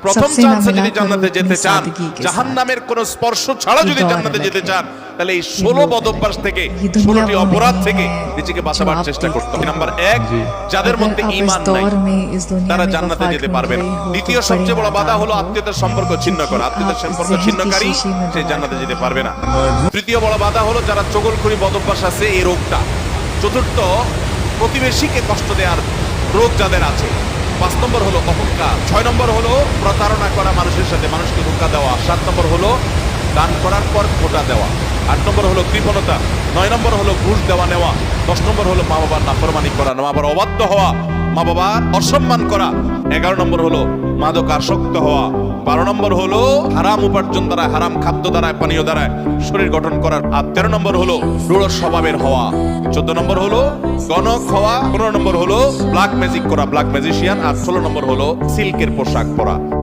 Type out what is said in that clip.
প্রথম চান্সে যদি জান্নাতে যেতে চান, জাহান্নামের কোন স্পর্শ ছাড়া যদি জান্নাতে যেতে চান, তাহলে এই 16 বদঅভ্যাস থেকে, 16টি অপরাধ থেকে নিজেকে বাঁচাবার চেষ্টা করতে হবে। নাম্বার 1, যাদের মধ্যে ঈমান নাই তারা জান্নাতে যেতে পারবে না। দ্বিতীয় সবচেয়ে বড় বাধা হলো আত্মীয়তার সম্পর্ক ছিন্ন করা। আত্মীয়তার সম্পর্ক ছিন্নকারী সে জান্নাতে যেতে পারবে না। তৃতীয় বড় বাধা হলো যারা চগলখড়ি বদঅভ্যাস আছে, এই রোগটা। চতুর্থ, প্রতিবেশীকে কষ্ট দেওয়ার রোগ যাদের আছে। 5 নম্বর হলো অহংকার। 6 নম্বর হলো প্রতারণা করা, মানুষের সাথে মানুষকে ধোঁকা দেওয়া। 7 নম্বর হলো দান করার পর খোটা দেওয়া। 8 নম্বর হলো কৃপণতা। 9 নম্বর হলো ঘুষ দেওয়া নেওয়া। 10 নম্বর হলো মা বাবার নাফরমানি করা, মা বাবার অবাধ্য হওয়া, মা বাবার অসম্মান করা। 11 নম্বর হলো মাদকাসক্ত হওয়া। 12 নম্বর হলো হারাম উপার্জন দ্বারা, হারাম খাদ্য দ্বারা, পানীয় দ্বারা শরীর গঠন করার। আর 13 নম্বর হলো রূঢ় স্বভাবের হওয়া। 14 নম্বর হলো গণক হওয়া। 15 নম্বর হলো ব্ল্যাক ম্যাজিক করা, ব্ল্যাক ম্যাজিশিয়ান। আর 16 নম্বর হলো সিল্কের পোশাক পরা।